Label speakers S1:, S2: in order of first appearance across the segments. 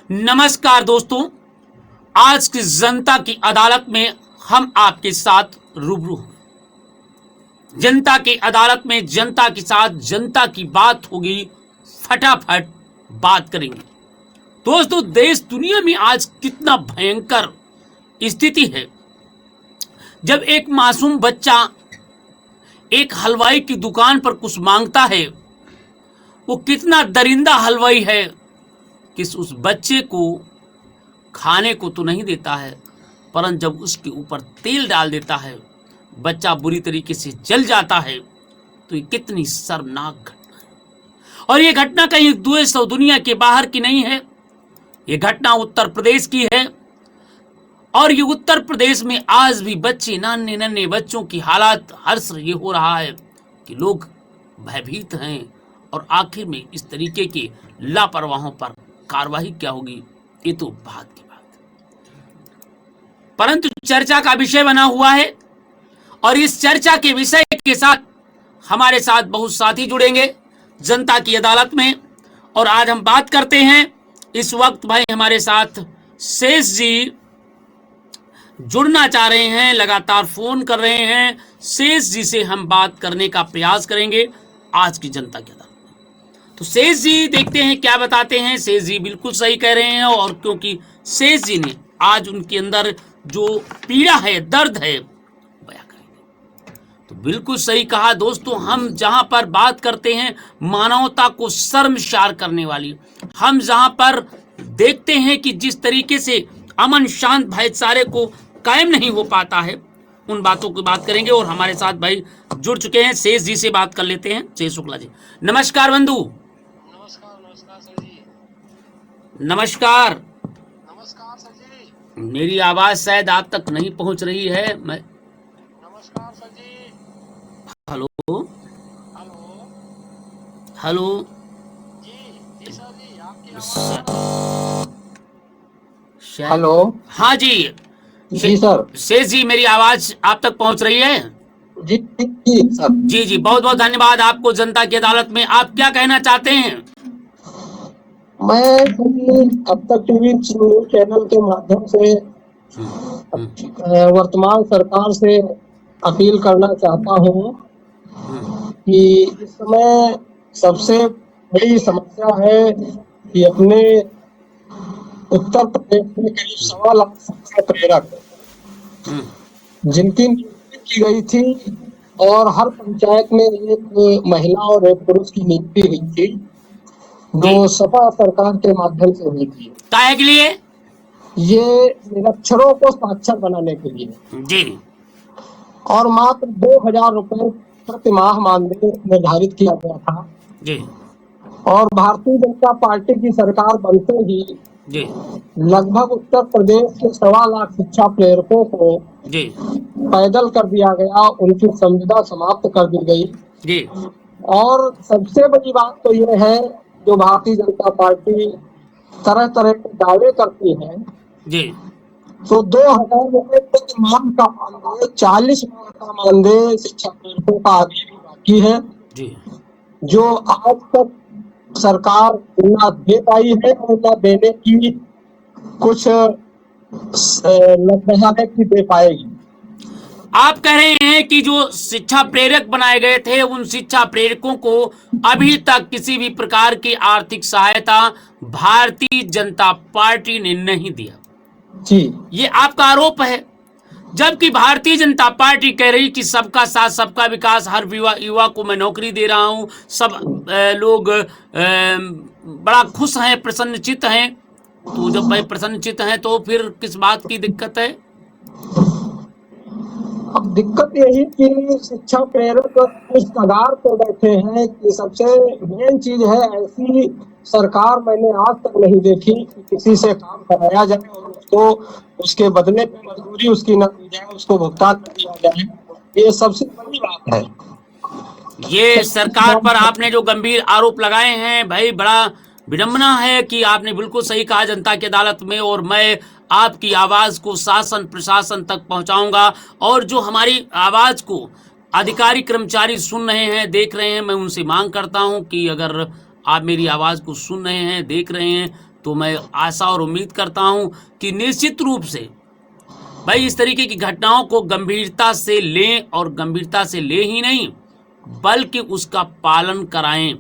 S1: नमस्कार दोस्तों, आज की जनता की अदालत में हम आपके साथ रूबरू हैं। जनता की अदालत में जनता के साथ जनता की बात होगी, फटाफट बात करेंगे। दोस्तों, देश दुनिया में आज कितना भयंकर स्थिति है। जब एक मासूम बच्चा एक हलवाई की दुकान पर कुछ मांगता है, वो कितना दरिंदा हलवाई है कि उस बच्चे को खाने को तो नहीं देता है, परंतु जब उसके ऊपर तेल डाल देता है, बच्चा बुरी तरीके से जल जाता है। तो ये कितनी शर्मनाक घटना है। और ये घटना कहीं देश और दुनिया के बाहर की नहीं है, ये घटना उत्तर प्रदेश की है। और ये उत्तर प्रदेश में आज भी बच्चे, नन्हे नन्हे बच्चों की हालत, हर्ष ये हो रहा है कि लोग भयभीत हैं। और आखिर में इस तरीके के लापरवाहों पर कार्रवाई क्या होगी, ये तो बात की बात है। परंतु चर्चा का विषय बना हुआ है और इस चर्चा के विषय के साथ हमारे साथ बहुत साथी जुड़ेंगे जनता की अदालत में। और आज हम बात करते हैं, इस वक्त भाई हमारे साथ शेष जी जुड़ना चाह रहे हैं, लगातार फोन कर रहे हैं। शेष जी से हम बात करने का प्रयास करेंगे आज की जनता की अदालत। तो शेष जी देखते हैं क्या बताते हैं। शेष जी बिल्कुल सही कह रहे हैं, और क्योंकि शेष जी ने आज उनके अंदर जो पीड़ा है, दर्द है, बयां करेंगे। तो बिल्कुल सही कहा दोस्तों, हम जहां पर बात करते हैं मानवता को शर्मसार करने वाली, हम जहां पर देखते हैं कि जिस तरीके से अमन शांत भाईचारे को कायम नहीं हो पाता है, उन बातों की बात करेंगे। और हमारे साथ भाई जुड़ चुके हैं, शेष जी से बात कर लेते हैं। शेष शुक्ला जी, नमस्कार बंधु।
S2: नमस्कार सर जी।
S1: नमस्कार।
S2: नमस्कार सर जी।
S1: मेरी आवाज शायद आप तक नहीं पहुंच रही है। मैं
S2: नमस्कार sir ji.
S1: Hello
S2: hello.
S1: Hello
S2: ji sir ji, आपकी आवाज।
S1: हेलो, हाँ जी
S3: जी सर।
S1: शेष जी, मेरी आवाज आप तक पहुंच रही है?
S3: जी सर।
S1: जी जी, बहुत बहुत धन्यवाद आपको जनता की अदालत में। आप क्या कहना चाहते हैं?
S3: मैं अब तक टीवी न्यूज चैनल के माध्यम से वर्तमान सरकार से अपील करना चाहता हूँ कि इस समय सबसे बड़ी समस्या है कि अपने उत्तर प्रदेश में करीब 1.25 लाख शिक्षा प्रेरक जिनकी नियुक्ति की गई थी, और हर पंचायत में एक महिला और एक पुरुष की नियुक्ति हुई थी, जो सपा सरकार के माध्यम से हुई थी।
S1: काहे के लिए?
S3: ये निरक्षरों को साक्षर बनाने के लिए
S1: जी।
S3: और मात्र 2000 रुपए प्रति माह मानदेय निर्धारित किया गया था
S1: जी।
S3: और भारतीय जनता पार्टी की सरकार बनते ही
S1: जी
S3: लगभग उत्तर प्रदेश के 1.25 लाख शिक्षा प्रेरकों को
S1: जी
S3: पैदल कर दिया गया, उनकी संविदा समाप्त कर दी गई।
S1: जी।
S3: और सबसे बड़ी बात तो ये है, जो भारतीय जनता पार्टी तरह तरह के दावे करती है
S1: जी,
S3: तो 2000 रुपए प्रति माह का मानदेय, 40 माह का मानदेय शिक्षा प्रेरकों का अभी भी बाकी है,
S1: जी।
S3: जो आज तक सरकार ना दे पाई है और ना देने की कुछ लग रहा है कि दे पाएगी।
S1: आप कह रहे हैं कि जो शिक्षा प्रेरक बनाए गए थे, उन शिक्षा प्रेरकों को अभी तक किसी भी प्रकार की आर्थिक सहायता भारतीय जनता पार्टी ने नहीं दिया।
S3: जी,
S1: ये आपका आरोप है, जबकि भारतीय जनता पार्टी कह रही कि सबका साथ सबका विकास, हर युवा को मैं नौकरी दे रहा हूं, सब लोग बड़ा खुश हैं, प्रसन्नचित्त हैं। तो जब भाई प्रसन्नचित्त हैं तो फिर किस बात की दिक्कत है?
S3: अब दिक्कत यही कि शिक्षा प्रेरक इस कगार पर बैठे हैं कि सबसे मेन चीज है, ऐसी सरकार मैंने आज तक नहीं देखी कि किसी से काम कराया जाए और उसको उसके बदले में मजदूरी उसकी न दी जाए, उसको भुगतान कर दिया जाए। ये सबसे बड़ी बात है।
S1: ये सरकार पर आपने जो गंभीर आरोप लगाए हैं, भाई बड़ा विडंबना है कि आपने बिल्कुल सही कहा जनता की अदालत में। और मैं आपकी आवाज को शासन प्रशासन तक पहुंचाऊंगा, और जो हमारी आवाज को अधिकारी कर्मचारी सुन रहे हैं, देख रहे हैं, मैं उनसे मांग करता हूं कि अगर आप मेरी आवाज को सुन रहे हैं, देख रहे हैं, तो मैं आशा और उम्मीद करता हूं कि निश्चित रूप से भाई इस तरीके की घटनाओं को गंभीरता से लें, और गंभीरता से ले ही नहीं बल्कि उसका पालन कराएं।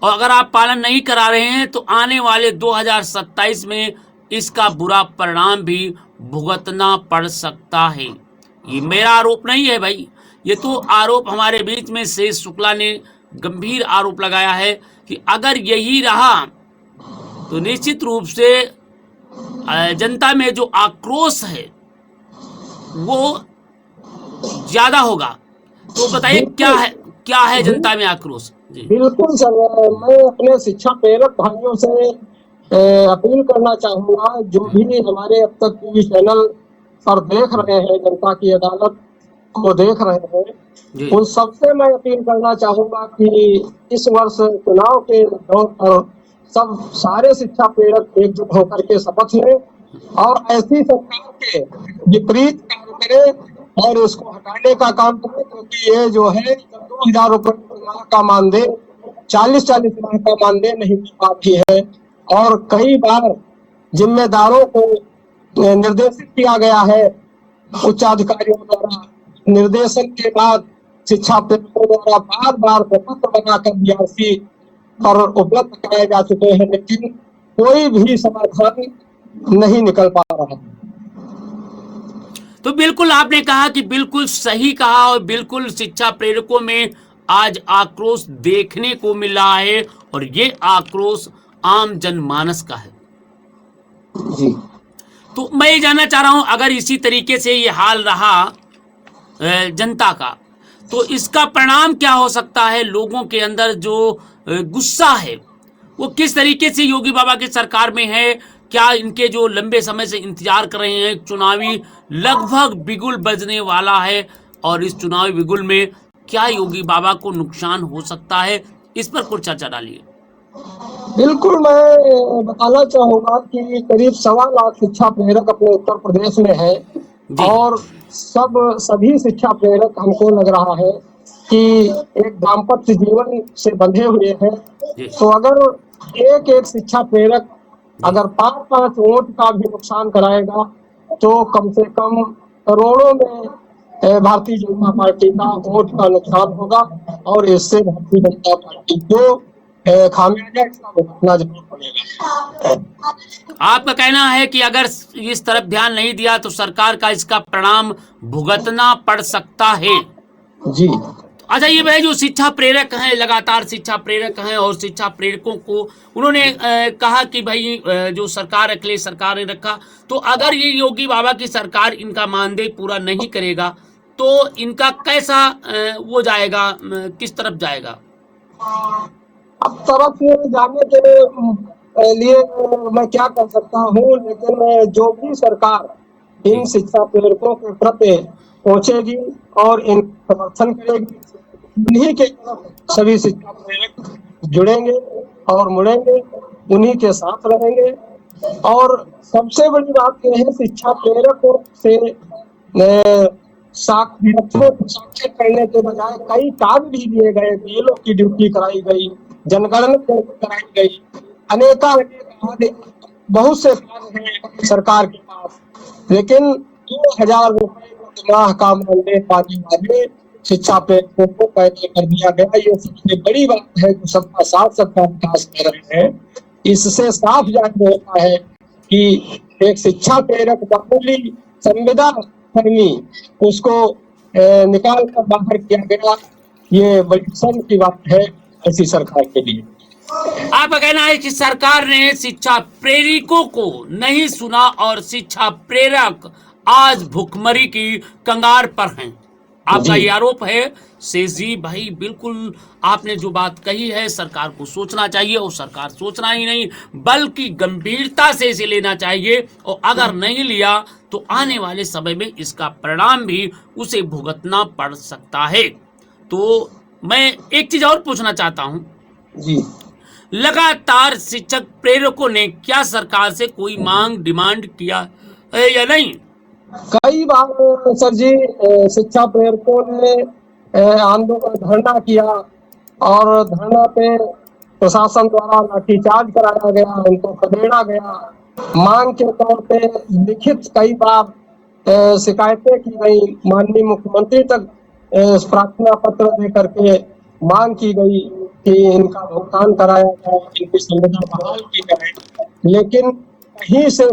S1: और अगर आप पालन नहीं करा रहे हैं तो आने वाले 2027 में इसका बुरा परिणाम भी भुगतना पड़ सकता है। ये मेरा आरोप नहीं है भाई, ये तो आरोप हमारे बीच में शेष शुक्ला ने गंभीर आरोप लगाया है कि अगर यही रहा तो निश्चित रूप से जनता में जो आक्रोश है वो ज्यादा होगा। तो बताइए क्या है जनता में आक्रोश? जी
S3: बिल्कुल सर, मैं अपने शिक्षा प्रेरक भाइयों से अपील करना चाहूंगा, जो भी हमारे अब तक टीवी चैनल पर देख रहे हैं, जनता की अदालत को देख रहे हैं, उन सबसे मैं अपील करना चाहूंगा कि इस वर्ष चुनाव के दौर पर सब सारे शिक्षा प्रेरक एकजुट होकर के शपथ लें और ऐसी सरकार के विपरीत काम करें और उसको हटाने का काम करें, क्योंकि ये जो है 2,000 रुपये का मानदेय 40-40 लाख का मानदेय नहीं मिल पाती है। और कई बार जिम्मेदारों को निर्देशित किया गया है उच्च अधिकारियों द्वारा, निर्देशन के बाद शिक्षा प्रेरकों द्वारा बार बार प्रपत्र बनाकर बीआरसी पर उपलब्ध कराए जा चुके हैं, लेकिन कोई भी समाधान नहीं निकल पा रहा।
S1: तो बिल्कुल आपने कहा कि बिल्कुल सही कहा, और बिल्कुल शिक्षा प्रेरकों में आज आक्रोश देखने को मिल रहा है, और ये आक्रोश आम जनमानस का है।
S3: जी।
S1: तो मैं ये जानना चाह रहा हूं, अगर इसी तरीके से ये हाल रहा जनता का, तो इसका परिणाम क्या हो सकता है? लोगों के अंदर जो गुस्सा है वो किस तरीके से योगी बाबा की सरकार में है? क्या इनके जो लंबे समय से इंतजार कर रहे हैं चुनावी लगभग बिगुल बजने वाला है, और इस चुनावी बिगुल में क्या योगी बाबा को नुकसान हो सकता है? इस पर कुछ चर्चा डालिए।
S3: बिल्कुल, मैं बताना चाहूंगा कि करीब 1.25 लाख शिक्षा प्रेरक अपने उत्तर प्रदेश में है, और सभी शिक्षा प्रेरक हमको लग रहा है कि एक दाम्पत्य जीवन से बंधे हुए हैं। तो अगर एक शिक्षा प्रेरक अगर 5-5 वोट का भी नुकसान कराएगा तो कम से कम करोड़ों में भारतीय जनता पार्टी का वोट का नुकसान होगा, और इससे भारतीय जनता पार्टी को खामियाजा इसका भुगतना जरूर पड़ेगा।
S1: आपका कहना है कि अगर इस तरफ ध्यान नहीं दिया तो सरकार का इसका परिणाम भुगतना पड़ सकता है।
S3: जी।
S1: अच्छा, ये भाई जो शिक्षा प्रेरक हैं, लगातार शिक्षा प्रेरक हैं, और शिक्षा प्रेरकों को उन्होंने कहा कि भाई जो सरकार अखिलेश सरकार ने रखा, तो अगर ये योगी बाबा की सरकार इनका मानदेय पूरा नहीं करेगा तो इनका कैसा वो जाएगा, किस तरफ जाएगा?
S3: अब तरफ जाने के लिए मैं क्या कर सकता हूँ, लेकिन जो भी सरकार इन शिक्षा प्रेरकों के प्रति पहुंचेगी और इन समर्थन करेगी, उन्हीं के सभी शिक्षा प्रेरक जुड़ेंगे और मुड़ेंगे, उन्हीं के साथ रहेंगे। और सबसे बड़ी बात यह है, शिक्षा प्रेरकों से साक्षर करने के बजाय कई कार्य भी दिए गए, बीएलओ की ड्यूटी कराई गई, जनगणना कराई गई, अनेक बहुत से कार्य हैं सरकार के पास, लेकिन 2,000 रुपए माह का मानदेय पाने वाले शिक्षा प्रेरकों को पैदा कर दिया गया। ये सबसे बड़ी बात है कि सबका साथ सबका विकास कर रहे हैं। इससे साफ जाहिर होता है कि एक शिक्षा प्रेरक मामूली संविदा कर्मी उसको निकाल कर बाहर किया गया, ये बड़ी शर्म की बात है ऐसी सरकार के लिए।
S1: आपका कहना है कि सरकार ने शिक्षा प्रेरकों को नहीं सुना और शिक्षा प्रेरक आज भुखमरी की कंगार पर हैं, आपका ये आरोप है। शेष जी भाई, बिल्कुल आपने जो बात कही है, सरकार को सोचना चाहिए, और सरकार सोचना ही नहीं बल्कि गंभीरता से इसे लेना चाहिए, और अगर नहीं लिया तो आने वाले समय में इसका परिणाम भी उसे भुगतना पड़ सकता है। तो मैं एक चीज और पूछना चाहता हूं
S3: जी,
S1: लगातार शिक्षक प्रेरकों ने क्या सरकार से कोई मांग डिमांड किया है या नहीं?
S3: कई बार सर जी शिक्षा प्रेरकों ने आंदोलन धरना किया, और धरना पे प्रशासन द्वारा लाठीचार्ज कराया गया, उनको खदेड़ा गया। मांग के तौर पे लिखित कई बार शिकायतें की गई, माननीय मुख्यमंत्री तक प्रार्थना पत्र दे करके मांग की गई कि इनका भुगतान कराया जाए, इनकी संविदा बहाल की जाए, लेकिन कहीं से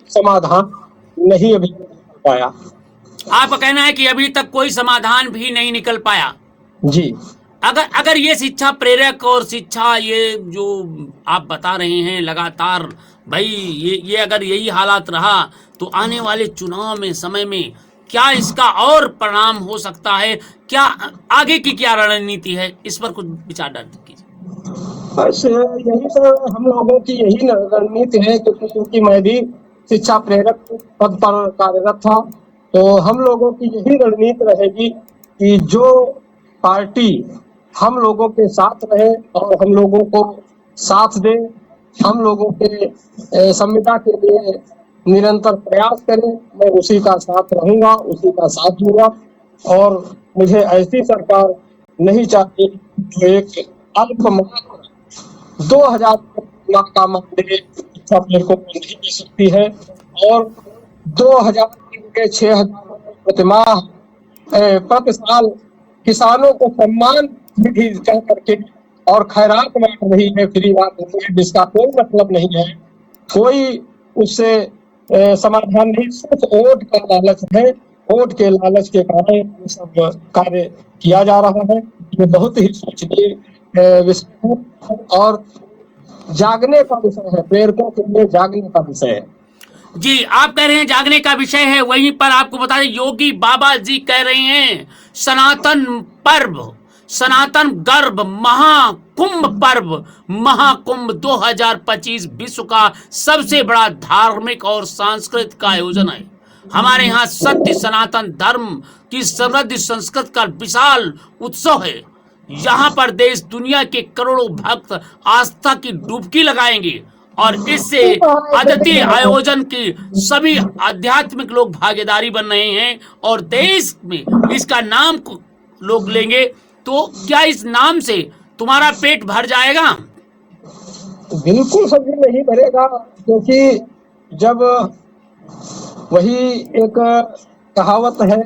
S3: समाधान नहीं अभी निकल पाया।
S1: आपका कहना है कि अभी तक कोई समाधान भी नहीं निकल पाया।
S3: जी,
S1: अगर ये शिक्षा प्रेरक और शिक्षा ये जो आप बता रहे हैं लगातार, भाई ये अगर यही हालात रहा तो आने वाले चुनाव में समय में क्या इसका और परिणाम हो सकता है? क्या आगे की क्या रणनीति है, इस पर कुछ विचार डाल कीजिए।
S3: बस यही सर, हम लोगों की यही रणनीति है, क्योंकि मैं भी शिक्षा प्रेरक पद पर कार्यरत था, तो हम लोगों की यही रणनीति रहेगी कि जो पार्टी हम लोगों के साथ रहे और हम लोगों को साथ दे, हम लोगों के संविदा के लिए निरंतर प्रयास करें, मैं उसी का साथ रहूंगा, उसी का साथ दूंगा। और मुझे ऐसी सरकार नहीं चाहिए जो एक अल्पमात्र 2000 लाख का मानदेय शिक्षा प्रेरकों को नहीं दे सकती है, और 2000 के 6000 प्रतिमाह प्रति साल किसानों को सम्मान निधि कर करके और खैरात बांट रही है, फ्री बांट रही है, जिसका कोई मतलब नहीं है, कोई उससे समाधान नहीं, सिर्फ वोट का लालच है। वोट के लालच के कारण ये सब कार्य किया जा रहा है। ये बहुत ही सोचनीय विषय है और जागने का विषय है, प्रेरकों के लिए जागने का विषय है।
S1: जी, आप कह रहे हैं जागने का विषय है, वहीं पर आपको बता दें योगी बाबा जी कह रहे हैं सनातन पर्व, सनातन गर्भ, महाकुंभ पर्व, महाकुंभ 2025 विश्व का सबसे बड़ा धार्मिक और सांस्कृतिक आयोजन है। हमारे यहाँ सत्य सनातन धर्म की समृद्ध संस्कृति का विशाल उत्सव है। यहाँ पर देश दुनिया के करोड़ों भक्त आस्था की डुबकी लगाएंगे और इससे अद्वितीय आयोजन की सभी आध्यात्मिक लोग भागीदारी बन रहे हैं और देश में इसका नाम को लोग लेंगे। तो क्या इस नाम से तुम्हारा पेट भर जाएगा?
S3: बिल्कुल सभी नहीं भरेगा, क्योंकि जब वही एक कहावत है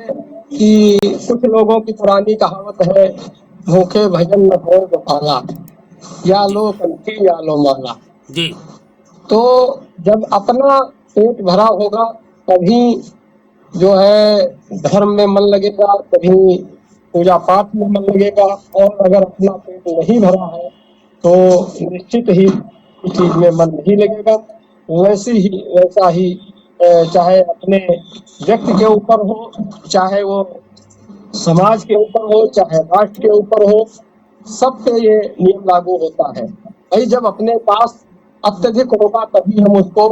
S3: कि कुछ लोगों की पुरानी कहावत है, भूखे भजन न हो गोपाला, या लो कंठी या लो माला।
S1: जी,
S3: तो जब अपना पेट भरा होगा तभी जो है धर्म में मन लगेगा, तभी पूजा पाठ में मन लगेगा, और अगर अपना पेट नहीं भरा है तो निश्चित ही इस चीज में मन नहीं लगेगा। वैसा ही चाहे अपने व्यक्ति के ऊपर हो, चाहे वो समाज के ऊपर हो, चाहे राष्ट्र के ऊपर हो, सब पे ये नियम लागू होता है। भाई जब अपने पास अत्यधिक होगा तभी हम उसको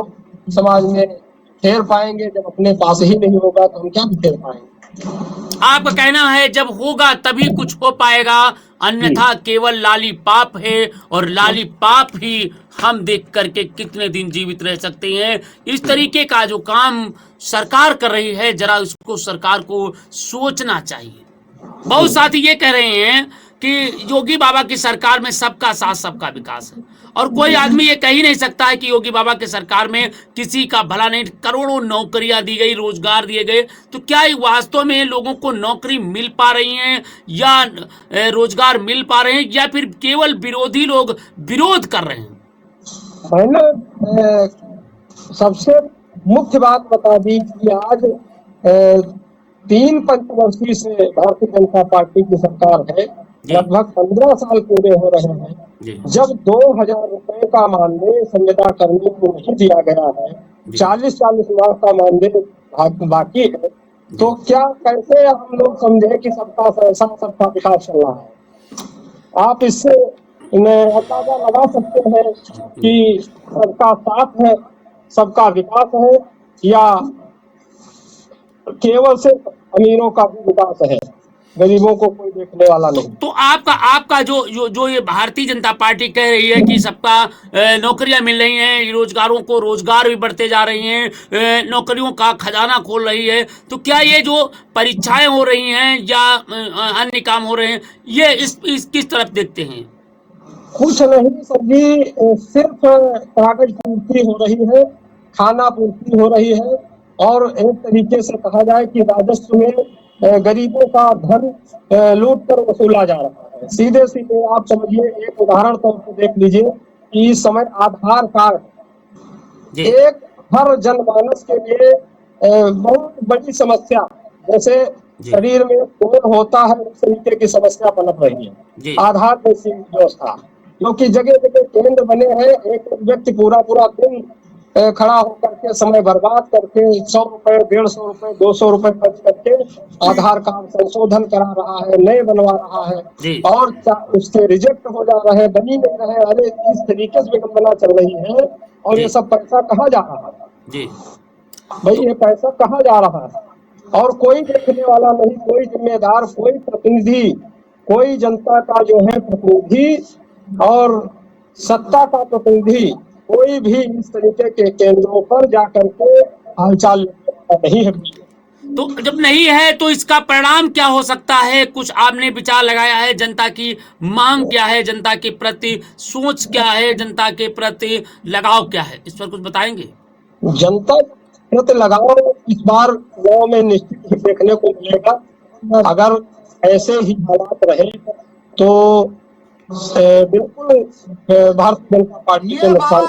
S3: समाज में फेर पाएंगे, जब अपने पास ही नहीं होगा तो हम क्या फेर पाएंगे।
S1: आपका कहना है जब होगा तभी कुछ हो पाएगा, अन्यथा केवल लालीपाप है और लालीपाप ही हम देख करके कितने दिन जीवित रह सकते हैं। इस तरीके का जो काम सरकार कर रही है, जरा उसको सरकार को सोचना चाहिए। बहुत साथी ये कह रहे हैं कि योगी बाबा की सरकार में सबका साथ सबका विकास है, और कोई आदमी ये कह ही नहीं सकता है कि योगी बाबा की सरकार में किसी का भला नहीं, करोड़ों नौकरियां दी गई, रोजगार दिए गए। तो क्या वास्तव में लोगों को नौकरी मिल पा रही है या रोजगार मिल पा रहे हैं, या फिर केवल विरोधी लोग विरोध कर रहे हैं?
S3: मैंने सबसे मुख्य बात बता दी कि आज 3 पंचवर्षीय से भारतीय जनता पार्टी की सरकार है, लगभग 15 साल पूरे हो रहे हैं। जब 2000 रुपए का मानदेय संविदा कर्मी को नहीं दिया गया है, 40-40 लाख का मानदेय बाकी है, तो क्या कैसे हम लोग समझे कि सबका पैसा सबका विकास चल रहा है? आप इससे अंदाजा लगा सकते हैं कि सबका साथ है, सबका विकास है, या केवल सिर्फ अमीरों का भी विकास है, गरीबों को कोई देखने वाला नहीं।
S1: तो आपका जो ये भारतीय जनता पार्टी कह रही है कि सबका नौकरियां मिल रही हैं, रोजगारों को रोजगार भी बढ़ते जा रही हैं, नौकरियों का खजाना खोल रही है, तो क्या ये जो परीक्षाएं हो रही हैं या अन्य काम हो रहे हैं, ये इस किस तरफ देखते हैं?
S3: कुछ नहीं सर जी, सिर्फ कागज पूर्ति हो रही है, खाना पूर्ति हो रही है, और एक तरीके से कहा जाए कि राजस्व में गरीबों का धन लूट कर वसूला जा रहा है। सीधे सीधे आप समझिए, एक उदाहरण तौर पर देख लीजिए कि इस समय आधार कार्ड
S1: जी
S3: एक हर जनमानस के लिए बहुत बड़ी समस्या, जैसे
S1: जी
S3: शरीर में खून होता है उस तरीके की समस्या पनप रही है।
S1: जी
S3: आधार जैसी व्यवस्था, क्योंकि जगह जगह केंद्र बने हैं, एक व्यक्ति पूरा पूरा दिन खड़ा होकर के समय बर्बाद करके 100 रुपए, 150 रुपए, 200 रुपए खर्च करके आधार कार्ड संशोधन करा रहा है, नए बनवा रहा है,
S1: जी
S3: और उसके रिजेक्ट हो जा रहे हैं, बनी नहीं रहे। अरे इस तरीके से विडंबना चल रही है, और ये
S1: जी
S3: सब पैसा कहाँ जा रहा है
S1: जी
S3: भाई? ये पैसा कहाँ जा रहा है? और कोई देखने वाला नहीं, कोई जिम्मेदार, कोई प्रतिनिधि, कोई जनता का जो है प्रतिनिधि और सत्ता का प्रतिनिधि, कोई भी इस तरीके के केंद्रों पर जाकर के हालचाल नहीं है।
S1: तो जब नहीं है तो इसका परिणाम क्या हो सकता है? कुछ आपने विचार लगाया है? जनता की मांग क्या है? जनता के प्रति सोच क्या है? जनता के प्रति लगाव क्या है? इस पर कुछ बताएंगे?
S3: जनता के प्रति लगाव इस बार चुनाव में निश्चित ही देखने को मिलेगा। अगर ऐसे ही हालात रहे तो बिल्कुल भारतीय जनता पार्टी को नुकसान।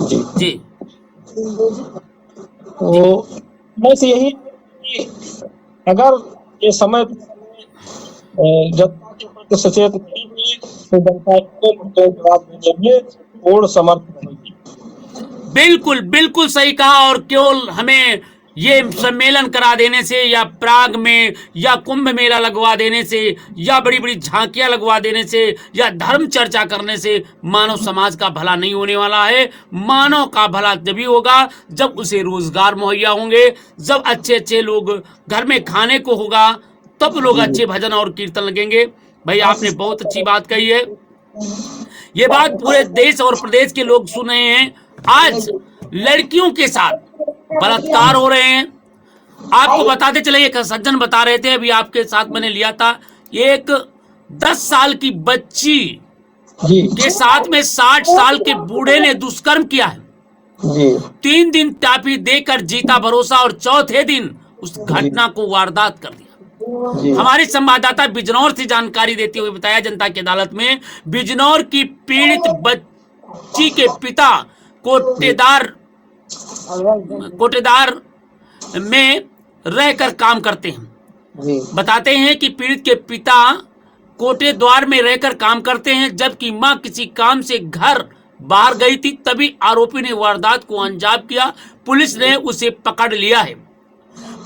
S1: जी जी
S3: तो बस यही कि अगर ये समय जनता के प्रति सचेत नहीं हुई तो जनता को जवाब देने में पूर्ण समर्थ रहेगी।
S1: बिल्कुल बिल्कुल सही कहा। और केवल हमें ये सम्मेलन करा देने से या प्राग में या कुंभ मेला लगवा देने से या बड़ी बड़ी झांकियां लगवा देने से या धर्म चर्चा करने से मानव समाज का भला नहीं होने वाला है। मानव का भला तभी होगा जब उसे रोजगार मुहैया होंगे, जब अच्छे अच्छे लोग घर में खाने को होगा, तब लोग अच्छे भजन और कीर्तन लगेंगे। भाई आपने बहुत अच्छी बात कही है। ये बात पूरे देश और प्रदेश के लोग सुन रहे हैं। आज लड़कियों के साथ बलात्कार हो रहे हैं। आपको बताते चले, एक सज्जन बता रहे थे, अभी आपके साथ मैंने लिया था, एक 10 साल की बच्ची के साथ में 60 साल के बूढ़े ने दुष्कर्म किया है। 3 दिन टापी देकर जीता भरोसा और चौथे दिन उस घटना को वारदात कर दिया। हमारे संवाददाता बिजनौर से जानकारी देते हुए बताया, जनता की अदालत में बिजनौर की पीड़ित बच्ची के पिता कोटेदार में रहकर काम करते हैं। बताते हैं कि पीड़ित के पिता कोटे द्वार में रहकर काम करते हैं, जबकि मां किसी काम से घर बाहर गई थी। तभी आरोपी ने वारदात को अंजाम किया। पुलिस ने उसे पकड़ लिया है।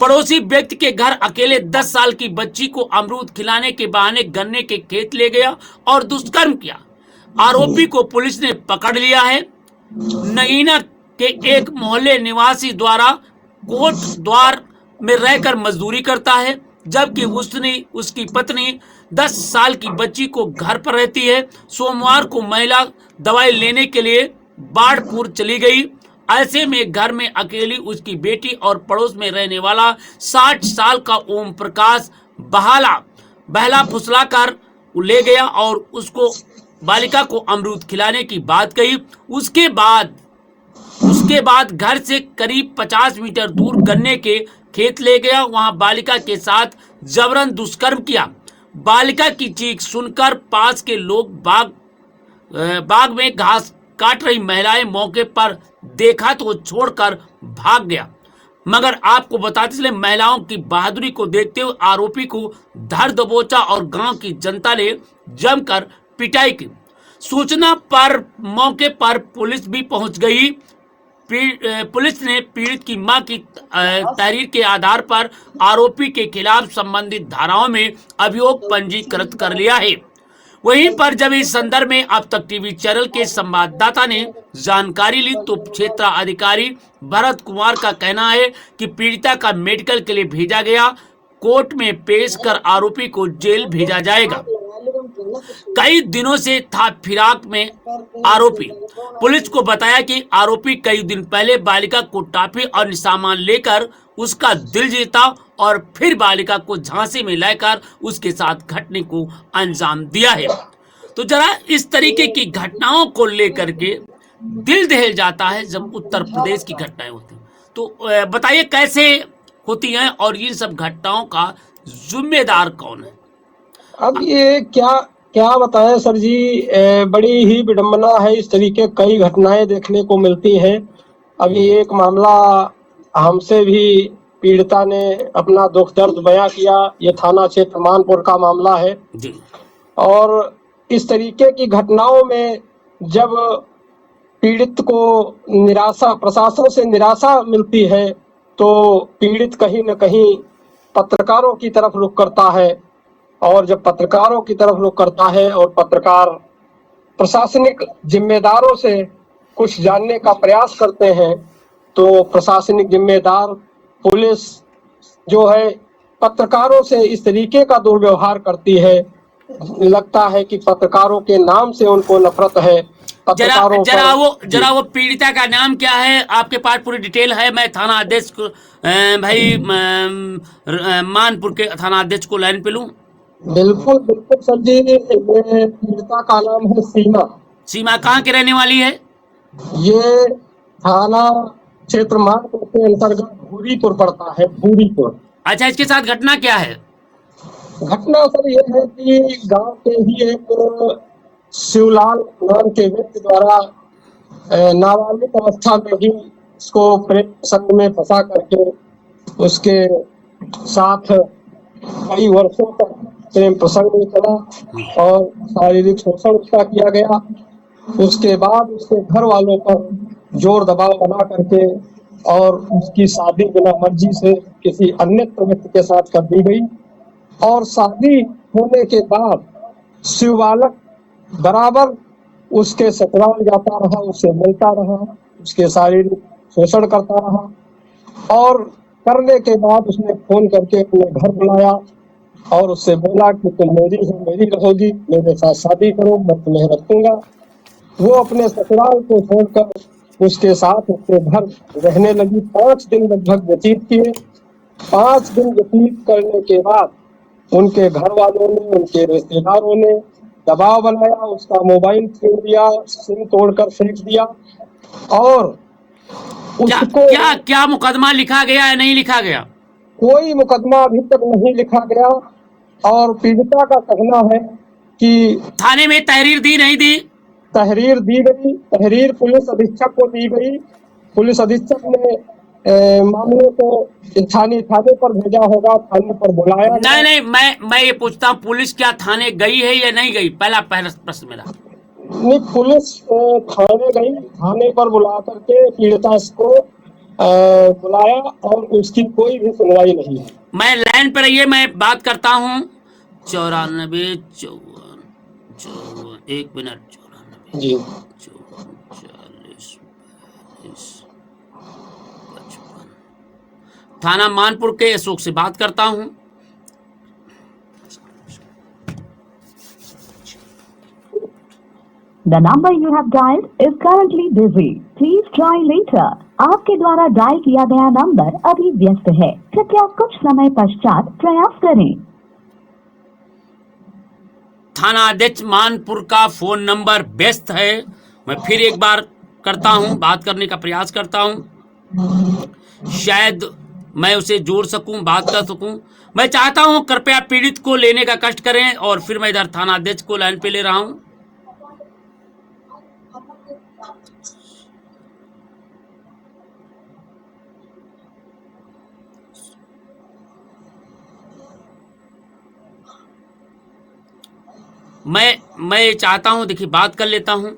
S1: पड़ोसी व्यक्ति के घर अकेले 10 साल की बच्ची को अमरूद खिलाने के बहाने गन्ने के खेत ले गया और दुष्कर्म किया। आरोपी को पुलिस ने पकड़ लिया है। नगीना के एक मोहल्ले निवासी द्वारा कोट द्वार में रहकर मजदूरी करता है, जबकि उसकी पत्नी 10 साल की बच्ची को घर पर रहती है। सोमवार को महिला दवाई लेने के लिए बाढ़पुर चली गई। ऐसे में घर में अकेली उसकी बेटी और पड़ोस में रहने वाला 60 साल का ओम प्रकाश बहला फुसला कर ले गया और उसको बालिका को अमरूद खिलाने की बात कही। उसके बाद घर से करीब 50 मीटर दूर गन्ने के खेत ले गया। वहां बालिका के साथ जबरन दुष्कर्म किया। बालिका की चीख सुनकर पास के लोग बाग में घास काट रही महिलाएं मौके पर देखा तो छोड़कर भाग गया। मगर आपको बताते चले, महिलाओं की बहादुरी को देखते हुए आरोपी को धर दबोचा और गांव की जनता ने जमकर पिटाई की। सूचना पर मौके पर पुलिस भी पहुंच गई। पुलिस ने पीड़ित की मां की तहरीर के आधार पर आरोपी के खिलाफ संबंधित धाराओं में अभियोग पंजीकृत कर लिया है। वहीं पर जब इस संदर्भ में अब तक टीवी चैनल के संवाददाता ने जानकारी ली तो क्षेत्र अधिकारी भरत कुमार का कहना है कि पीड़िता का मेडिकल के लिए भेजा गया। कोर्ट में पेश कर आरोपी को जेल भेजा जाएगा। कई दिनों से था फिराक में आरोपी। पुलिस को बताया कि आरोपी कई दिन पहले बालिका को टॉफी और सामान लेकर उसका दिल जीता और फिर बालिका को झांसे में लाकर उसके साथ घटने को अंजाम दिया है। तो जरा इस तरीके की घटनाओं को लेकर के दिल दहल जाता है जब उत्तर प्रदेश की घटनाएं होती हैं। तो बताइए कैसे होती हैं और इन सब घटनाओं का जिम्मेदार कौन है?
S3: अब ये क्या क्या बताएं सर जी, बड़ी ही विडंबना है। इस तरीके कई घटनाएं देखने को मिलती हैं। अभी एक मामला हमसे भी पीड़िता ने अपना दुख दर्द बयां किया। ये थाना क्षेत्र मानपुर का मामला है
S1: जी।
S3: और इस तरीके की घटनाओं में जब पीड़ित को निराशा, प्रशासन से निराशा मिलती है, तो पीड़ित कहीं न कहीं पत्रकारों की तरफ रुख करता है। और जब पत्रकारों की तरफ रुख करता है और पत्रकार प्रशासनिक जिम्मेदारों से कुछ जानने का प्रयास करते हैं, तो प्रशासनिक जिम्मेदार पुलिस जो है पत्रकारों से इस तरीके का दुर्व्यवहार करती है। लगता है कि पत्रकारों के नाम से उनको नफरत है।
S1: जरा वो पीड़िता का नाम क्या है? आपके पास पूरी डिटेल है? मैं थाना अध्यक्ष को भाई मानपुर के थाना अध्यक्ष को लाइन पे लूं?
S3: बिल्कुल बिल्कुल सर जी। ये पीड़िता का नाम है सीमा।
S1: सीमा कहाँ के रहने वाली है?
S3: ये थाना क्षेत्र मानपुर के अंतर्गत भूरीपुर पड़ता है, भूरीपुर।
S1: अच्छा, इसके साथ घटना क्या है?
S3: घटना सर ये है कि गांव के ही एक शिवलाल नाम के व्यक्ति द्वारा नाबालिग अवस्था में ही उसको प्रेम संग में फंसा करके उसके साथ कई वर्षों तक प्रेम प्रसंग में चला और शारीरिक शोषण उसका किया गया। उसके बाद उसके घर वालों पर जोर दबाव बना करके और उसकी शादी बिना मर्जी से किसी अन्य व्यक्ति के साथ कर दी गई। और शादी होने के बाद शिव बालक बराबर उसके ससुराल जाता रहा, उससे मिलता रहा, उसके शारीरिक शोषण करता रहा। और करने के बाद उसने फोन करके अपने घर बुलाया और उससे बोला कि तुम मेरी हो, मेरी रहोगी, मेरे साथ शादी करो, मैं तुम्हें रखूंगा। वो अपने ससुराल को छोड़कर उसके साथ उसके घर रहने लगी। 5 दिन लगभग व्यतीत किए। 5 दिन व्यतीत करने के बाद उनके घर वालों ने, उनके रिश्तेदारों ने दबाव बनाया, उसका मोबाइल छीन दिया, सिम तोड़कर फेंक दिया। और उसको
S1: क्या मुकदमा लिखा गया या नहीं लिखा गया?
S3: कोई मुकदमा अभी तक नहीं लिखा गया। और पीड़िता का कहना है कि
S1: थाने में तहरीर दी नहीं दी?
S3: तहरीर दी गई। तहरीर पुलिस अधीक्षक को दी गई। पुलिस अधीक्षक ने मामले को स्थानीय थाने पर भेजा होगा, थाने पर बुलाया।
S1: नहीं, मैं ये पूछता हूँ, पुलिस क्या थाने गई है या नहीं गई? पहला प्रश्न मेरा।
S3: नहीं, पुलिस थाने गई। थाने पर बुला करके पीड़िता को बुलाया और उसकी कोई भी सुनवाई नहीं है।
S1: मैं लाइन पर रहिए, मैं बात करता हूँ। 94 54 1 मिनट 94
S3: जी
S1: 40 42 55। थाना मानपुर के अशोक से बात करता हूँ।
S4: The number you have dialed is currently busy. Please try later. आपके द्वारा डायल किया गया नंबर अभी व्यस्त है, कृपया कुछ समय पश्चात प्रयास करें।
S1: थाना अध्यक्ष मानपुर का फोन नंबर व्यस्त है। मैं फिर एक बार करता हूं, बात करने का प्रयास करता हूं, शायद मैं उसे जोड़ सकूं, बात कर सकूं। मैं चाहता हूं कृपया पीड़ित को लेने का कष्ट करें और फिर मैं इधर थाना अध्यक्ष को लाइन पे ले रहा हूं। मैं चाहता हूं, देखिए बात कर लेता हूं।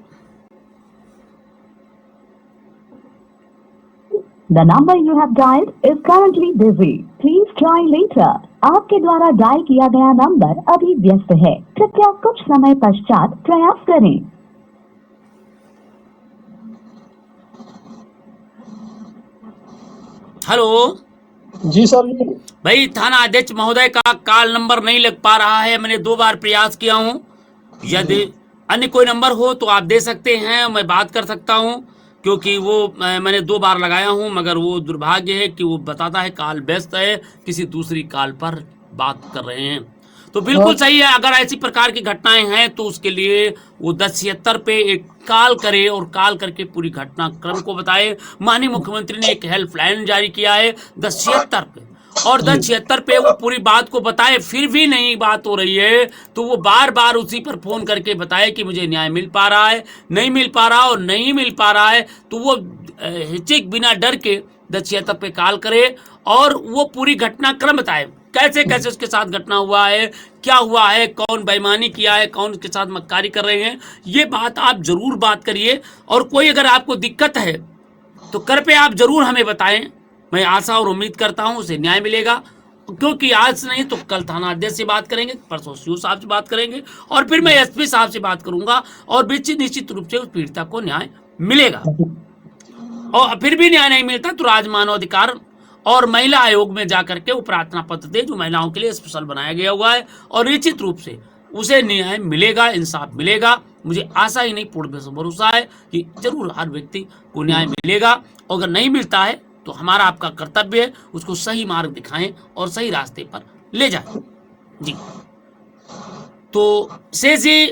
S4: The number you have dialed is currently busy. Please try later. आपके द्वारा डायल किया गया नंबर अभी व्यस्त है, कृपया कुछ समय पश्चात प्रयास करें।
S1: हेलो
S3: जी सर जी।
S1: भाई, थाना अध्यक्ष महोदय का कॉल नंबर नहीं लग पा रहा है। मैंने 2 बार प्रयास किया हूं। यदि अन्य कोई नंबर हो तो आप दे सकते हैं, मैं बात कर सकता हूं, क्योंकि वो मैंने 2 बार लगाया हूं, मगर वो दुर्भाग्य है कि वो बताता है कॉल व्यस्त है, किसी दूसरी कॉल पर बात कर रहे हैं। तो बिल्कुल सही है, अगर ऐसी प्रकार की घटनाएं हैं तो उसके लिए वो 1076 पे एक कॉल करे और कॉल करके पूरी घटनाक्रम को बताए। माननीय मुख्यमंत्री ने एक हेल्पलाइन जारी किया है 1076 पे, और 1076 पे वो पूरी बात को बताए, फिर भी नहीं बात हो रही है तो वो बार बार उसी पर फोन करके बताए कि मुझे न्याय मिल पा रहा है, नहीं मिल पा रहा, और नहीं मिल पा रहा है तो वो हिचक बिना डर के 1076 पे कॉल करे और वो पूरी घटनाक्रम बताए, कैसे कैसे उसके साथ घटना हुआ है, क्या हुआ है, कौन बेईमानी किया है, कौन उसके साथ मक्कारी कर रहे हैं, ये बात आप जरूर बात करिए। और कोई अगर आपको दिक्कत है तो कृपया आप जरूर हमें बताएं, मैं आशा और उम्मीद करता हूं उसे न्याय मिलेगा, क्योंकि आज नहीं तो कल थाना अध्यक्ष से बात करेंगे, परसों सीओ साहब से बात करेंगे, और फिर मैं एसपी साहब से बात करूंगा, और निश्चित रूप से उस पीड़िता को न्याय मिलेगा। और फिर भी न्याय नहीं मिलता तो राज्य मानव अधिकार और महिला आयोग में जाकर के वो प्रार्थना पत्र दे, जो महिलाओं के लिए स्पेशल बनाया गया हुआ है, और निश्चित रूप से उसे न्याय मिलेगा, इंसाफ मिलेगा। मुझे आशा ही नहीं, पूर्ण भरोसा है कि जरूर हर व्यक्ति को न्याय मिलेगा, और अगर नहीं मिलता है तो हमारा आपका कर्तव्य है उसको सही मार्ग दिखाएं और सही रास्ते पर ले जाएं। जी, तो शेष जी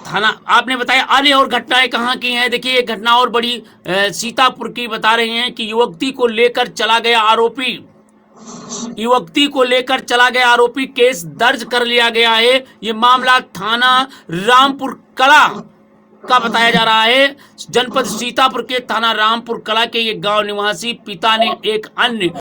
S1: थाना आपने बताया, अन्य और घटनाएं कहाँ की हैं? देखिए एक घटना और बड़ी सीतापुर की बता रहे हैं कि युवती को लेकर चला गया आरोपी, केस दर्ज कर लिया गया है। ये मामला थाना रामपुर कला का बताया जा रहा है। जनपद सीतापुर के थाना रामपुर कला के ये गांव निवासी पिता ने एक अन्य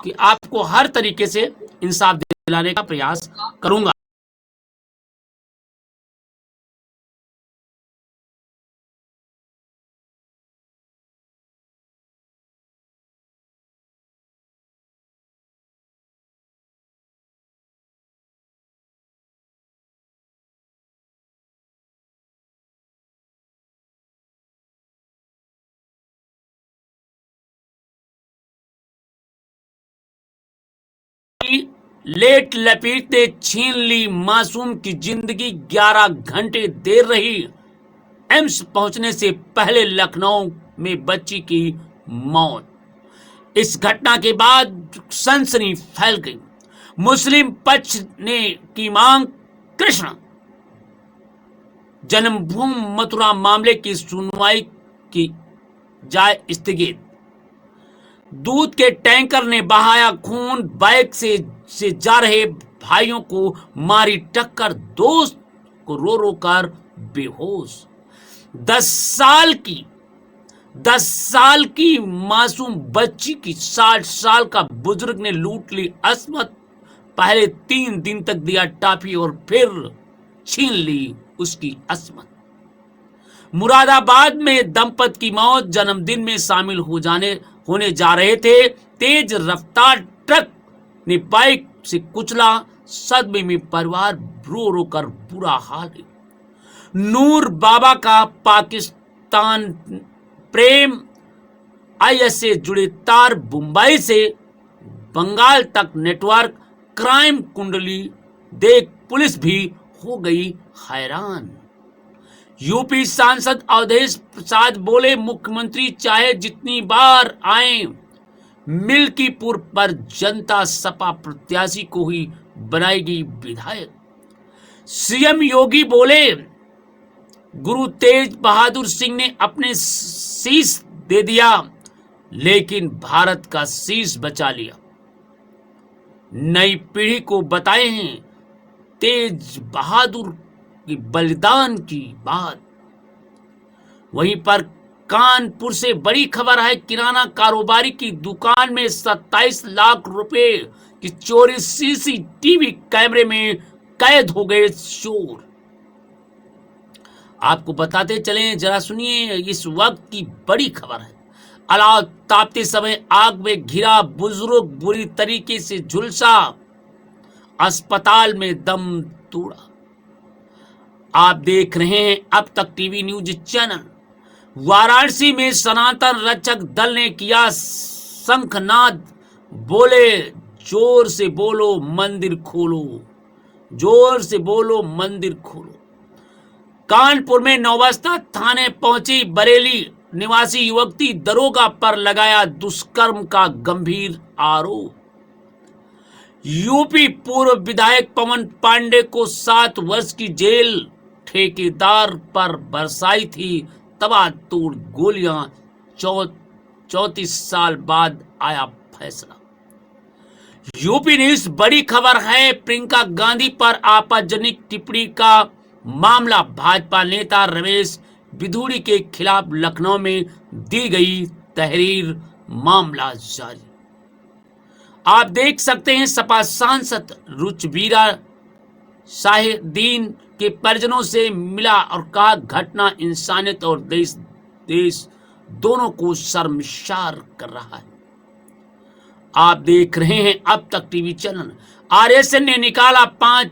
S1: कि आपको हर तरीके से इंसाफ दिलाने का प्रयास करूंगा। लेट लपेट ने छीन ली मासूम की जिंदगी, 11 घंटे देर रही, एम्स पहुंचने से पहले लखनऊ में बच्ची की मौत। इस घटना के बाद सनसनी फैल गई। मुस्लिम पक्ष ने की मांग, कृष्ण जन्मभूमि मथुरा मामले की सुनवाई की जाए स्थगित। दूध के टैंकर ने बहाया खून, बाइक से जा रहे भाइयों को मारी टक्कर, दोस्त को रो रो कर बेहोश। 10 साल की मासूम बच्ची की 60 साल का बुजुर्ग ने लूट ली अस्मत। पहले 3 दिन तक दिया टाफी और फिर छीन ली उसकी अस्मत। मुरादाबाद में दंपत की मौत, जन्मदिन में शामिल होने जा रहे थे। तेज रफ्तार ट्रक ने बाइक से कुचला, सदमे में परिवार रो रो कर बुरा हाल है। नूर बाबा का पाकिस्तान प्रेम, आईएस से जुड़े तार, मुंबई से बंगाल तक नेटवर्क, क्राइम कुंडली देख पुलिस भी हो गई हैरान। यूपी सांसद अवधेश प्रसाद बोले, मुख्यमंत्री चाहे जितनी बार आए, मिल्कीपुर पर जनता सपा प्रत्याशी को ही बनाएगी विधायक। सीएम योगी बोले, गुरु तेज बहादुर सिंह ने अपने शीश दे दिया लेकिन भारत का शीश बचा लिया। नई पीढ़ी को बताए हैं तेज बहादुर की बलिदान की बात। वहीं पर कानपुर से बड़ी खबर है, किराना कारोबारी की दुकान में 27 लाख रुपए की चोरी, सीसीटीवी कैमरे में कैद हो गए चोर। आपको बताते चलें, जरा सुनिए इस वक्त की बड़ी खबर है। अलाव तापते समय आग में घिरा बुजुर्ग बुरी तरीके से झुलसा, अस्पताल में दम तोड़ा। आप देख रहे हैं अब तक टीवी न्यूज चैनल। वाराणसी में सनातन रक्षक दल ने किया शंखनाद, बोले जोर से बोलो मंदिर खोलो, जोर से बोलो मंदिर खोलो। कानपुर में नौबस्ता थाने पहुंची बरेली निवासी युवती, दरोगा पर लगाया दुष्कर्म का गंभीर आरोप। यूपी पूर्व विधायक पवन पांडे को 7 वर्ष की जेल, ठेकेदार पर बरसाई थी तबातोड़ गोलियां, 34 साल बाद आया फैसला। यूपी न्यूज बड़ी खबर है। प्रियंका गांधी पर आपत्तिजनक टिप्पणी का मामला, भाजपा नेता रमेश बिधूड़ी के खिलाफ लखनऊ में दी गई तहरीर, मामला जारी। आप देख सकते हैं सपा सांसद रुचबीरा शाहिदीन के परिजनों से मिला और कहा घटना इंसानियत और देश दोनों को शर्मसार कर रहा है। आप देख रहे हैं अब तक टीवी चैनल। आरएसएस ने निकाला 5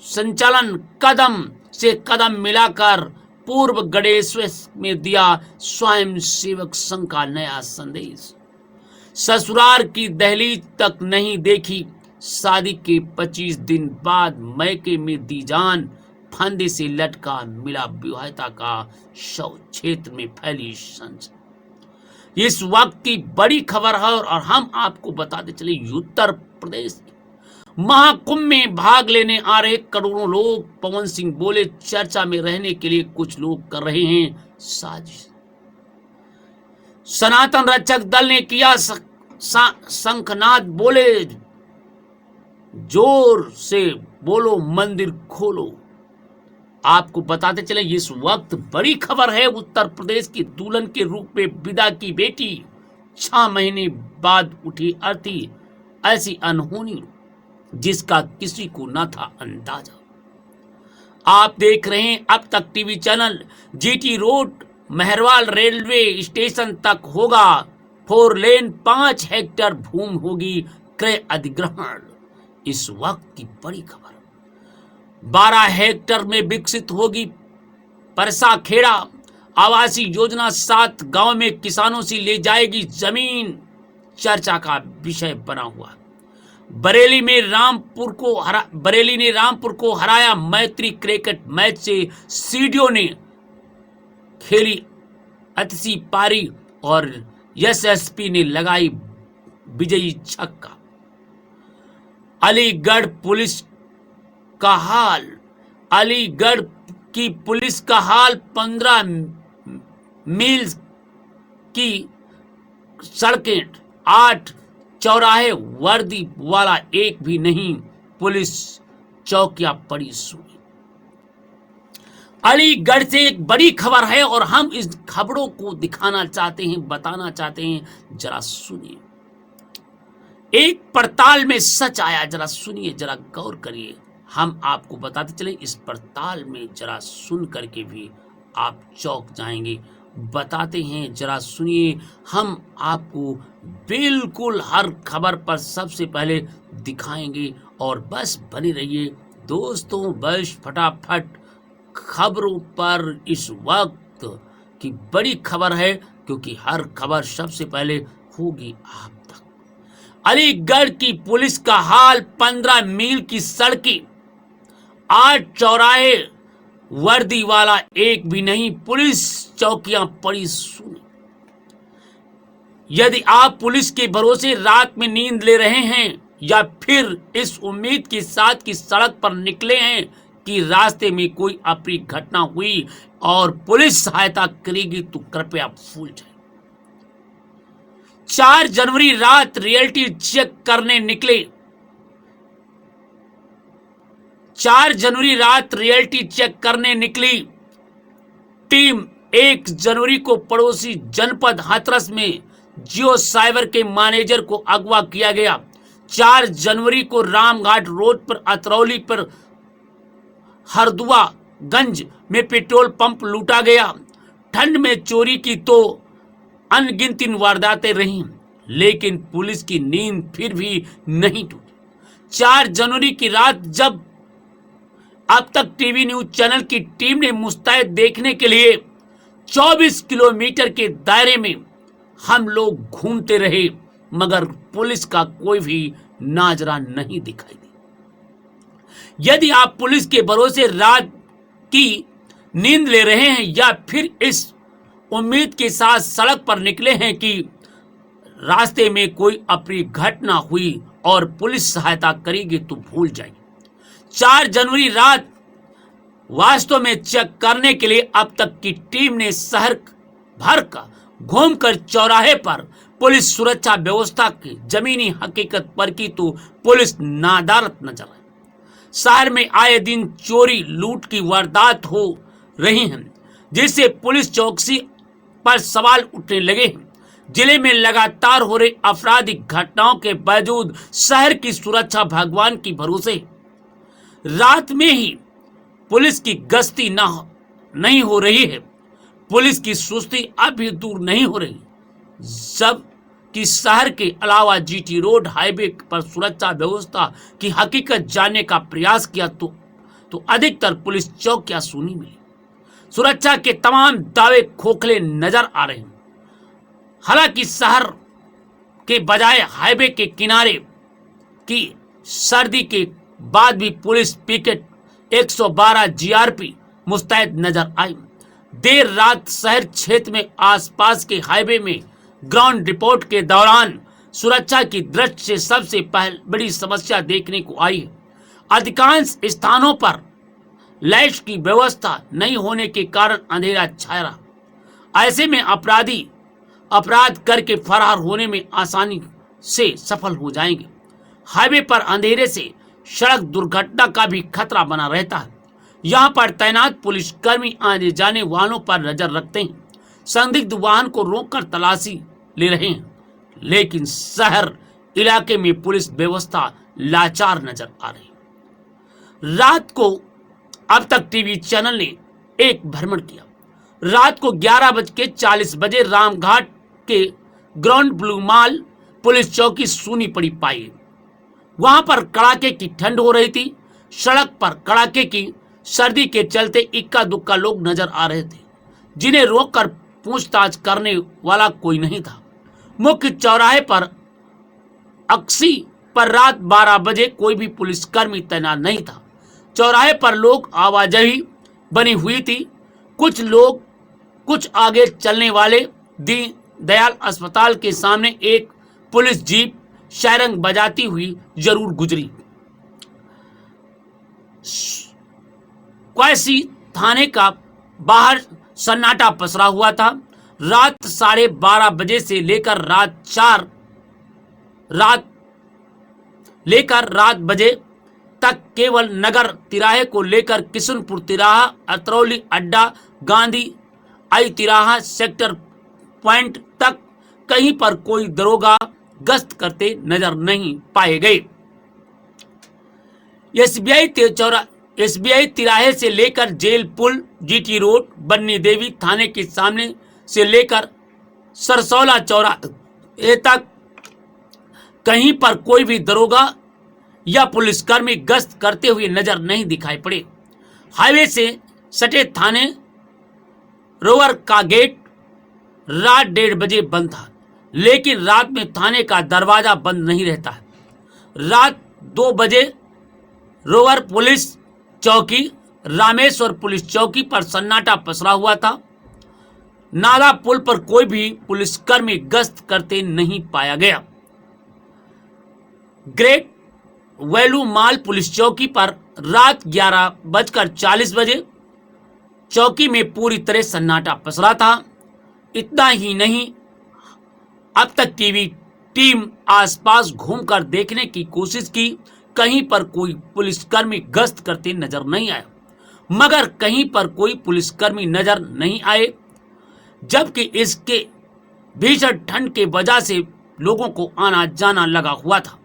S1: संचालन कदम से कदम मिलाकर पूर्व गणेश्वर में दिया स्वयं सेवक संघ का नया संदेश। ससुराल की दहलीज तक नहीं देखी, शादी के 25 दिन बाद मैके में दी जान, फंदे से लटका मिला विवाहिता का शव, क्षेत्र में फैली संशय। इस वक्त की बड़ी खबर है और हम आपको बताते चले उत्तर प्रदेश महाकुंभ में भाग लेने आ रहे करोड़ों लोग। पवन सिंह बोले चर्चा में रहने के लिए कुछ लोग कर रहे हैं साजिश। सनातन रक्षक दल ने किया शंखनाद, बोले जोर से बोलो मंदिर खोलो। आपको बताते चले इस वक्त बड़ी खबर है। उत्तर प्रदेश की दुल्हन के रूप में विदा की बेटी, 6 महीने बाद उठी अर्थी, ऐसी अनहोनी जिसका किसी को न था अंदाजा। आप देख रहे हैं अब तक TV channel. GT road Mehrwal railway station तक होगा 4 लेन, 5 हेक्टेयर भूमि होगी क्रय अधिग्रहण। इस वक्त की बड़ी खबर, 12 हेक्टेयर में विकसित होगी परसा खेड़ा आवासीय योजना। 7 गांव में किसानों से ले जाएगी जमीन, चर्चा का विषय बना हुआ। बरेली ने रामपुर को हराया मैत्री क्रिकेट मैच से, सीडीओ ने खेली अतिशी पारी और एसएसपी ने लगाई विजयी छक्का। अलीगढ़ की पुलिस का हाल 15 मील की सड़कें, 8 चौराहे, वर्दी वाला एक भी नहीं, पुलिस चौकियां पड़ी सुनी। अलीगढ़ से एक बड़ी खबर है और हम इस खबरों को दिखाना चाहते हैं, बताना चाहते हैं, जरा सुनिए। एक पड़ताल में सच आया, जरा सुनिए, जरा गौर करिए। हम आपको बताते चले इस पड़ताल में, जरा सुन करके भी आप चौंक जाएंगे। बताते हैं, जरा सुनिए। हम आपको बिल्कुल हर खबर पर सबसे पहले दिखाएंगे और बस बने रहिए दोस्तों। बस फटाफट खबरों पर इस वक्त की बड़ी खबर है, क्योंकि हर खबर सबसे पहले होगी आप तक। अलीगढ़ की पुलिस का हाल, 15 मील की सड़कें, 8 चौराहे, वर्दी वाला एक भी नहीं, पुलिस चौकियां पड़ी सुनी। यदि आप पुलिस के भरोसे रात में नींद ले रहे हैं या फिर इस उम्मीद के साथ कि सड़क पर निकले हैं कि रास्ते में कोई अप्रिय घटना हुई और पुलिस सहायता करेगी, तो कृपया भूल जाए। 4 जनवरी रात रियलिटी चेक करने निकले। 4 जनवरी रात रियलिटी चेक करने निकली टीम। 1 जनवरी को पड़ोसी जनपद हाथरस में जियो साइबर के मैनेजर को अगवा किया गया। 4 जनवरी को रामघाट रोड पर अतरौली पर हरदुआ गंज में पेट्रोल पंप लूटा गया। ठंड में चोरी की तो अनगिनती वारदातें रहीं, लेकिन पुलिस की नींद फिर भी नहीं टूटी। 4 जनवरी की रात जब अब तक टीवी न्यूज चैनल की टीम ने मुस्तैद देखने के लिए 24 किलोमीटर के दायरे में हम लोग घूमते रहे, मगर पुलिस का कोई भी नाजरा नहीं दिखाई दिया। यदि आप पुलिस के भरोसे रात की नींद ले रहे हैं या फिर इस उम्मीद के साथ सड़क पर निकले हैं कि रास्ते में कोई अप्रिय घटना हुई और पुलिस सहायता करेगी, तो भूल जाइए। 4 जनवरी रात वास्तव में चेक करने के लिए अब तक की टीम ने शहर भर का घूमकर चौराहे पर पुलिस सुरक्षा व्यवस्था की जमीनी हकीकत पर की, तो पुलिस नादारत नजर आई। शहर में आए दिन चोरी लूट की वारदात हो रही हैं, जिससे पुलिस चौकसी पर सवाल उठने लगे हैं। जिले में लगातार हो रही आपराधिक घटनाओं के बावजूद शहर की सुरक्षा भगवान की भरोसे रात में ही पुलिस की गश्ती नहीं हो रही है। पुलिस की सुस्ती अब भी दूर नहीं हो रही, जब कि शहर के अलावा जीटी रोड हाईवे पर सुरक्षा व्यवस्था की हकीकत जानने का प्रयास किया तो अधिकतर पुलिस चौकियां सुनी मिली। सुरक्षा के तमाम दावे खोखले नजर आ रहे हैं। हालांकि शहर के बजाय हाईवे के किनारे की सर्दी के बाद भी पुलिस पिकेट 112 जीआरपी मुस्तैद नजर आई। देर रात शहर क्षेत्र में आसपास के हाईवे में ग्राउंड रिपोर्ट के दौरान सुरक्षा की दृष्टि से सबसे बड़ी समस्या देखने को आई है। अधिकांश स्थानों पर लाइट की व्यवस्था नहीं होने के कारण अंधेरा छाया रहा। ऐसे में अपराधी अपराध करके फरार होने में आसानी से सफल हो जाएंगे। हाईवे पर अंधेरे से सड़क दुर्घटना का भी खतरा बना रहता है। यहाँ पर तैनात पुलिसकर्मी आने जाने वालों पर नजर रखते हैं, संदिग्ध वाहन को रोककर तलाशी ले रहे हैं, लेकिन शहर इलाके में पुलिस व्यवस्था लाचार नजर आ रही है। रात को अब तक टीवी चैनल ने एक भ्रमण किया। रात को 11:40 बजे रामघाट के ग्राउंड ब्लू माल पुलिस चौकी सूनी पड़ी पाई। वहां पर कड़ाके की ठंड हो रही थी। सड़क पर कड़ाके की सर्दी के चलते इक्का दुक्का लोग नजर आ रहे थे, जिन्हें रोककर पूछताछ करने वाला कोई नहीं था। मुख्य चौराहे पर अक्सी पर रात 12 बजे कोई भी पुलिसकर्मी तैनात नहीं था। चौराहे पर लोग आवाजाही बनी हुई थी। कुछ लोग कुछ आगे चलने वाले दीन दयाल अस्पताल के सामने एक पुलिस जीप सायरन बजाती हुई जरूर गुजरी। क्वैसी थाने का बाहर सन्नाटा पसरा हुआ था। रात 12:30 बजे से लेकर रात बजे तक केवल नगर तिराहे को लेकर किशनपुर तिराहा, अतरौली अड्डा, गांधी आई तिराहा, सेक्टर पॉइंट तक कहीं पर कोई दरोगा गश्त करते नजर नहीं पाए गए। एसबीआई तिराहे से लेकर जेल पुल, जीटी रोड, बन्नी देवी थाने के सामने से लेकर सरसौला चौराहे तक कहीं पर कोई भी दरोगा या पुलिसकर्मी गश्त करते हुए नजर नहीं दिखाई पड़े। हाईवे से सटे थाने रोवर का गेट रात 1:30 बजे बंद था, लेकिन रात में थाने का दरवाजा बंद नहीं रहता है। रात 2 बजे रोवर पुलिस चौकी, रामेश्वर पुलिस चौकी पर सन्नाटा पसरा हुआ था। नाला पुल पर कोई भी पुलिसकर्मी गश्त करते नहीं पाया गया। ग्रेट वैल्यू माल पुलिस चौकी पर रात 11:40 बजे चौकी में पूरी तरह सन्नाटा पसरा था। इतना ही नहीं, अब तक टीवी टीम आसपास घूमकर देखने की कोशिश की, कहीं पर कोई पुलिसकर्मी गश्त करते नजर नहीं आया, मगर कहीं पर कोई पुलिसकर्मी नजर नहीं आए, जबकि इसके भीषण ठंड के वजह से लोगों को आना जाना लगा हुआ था।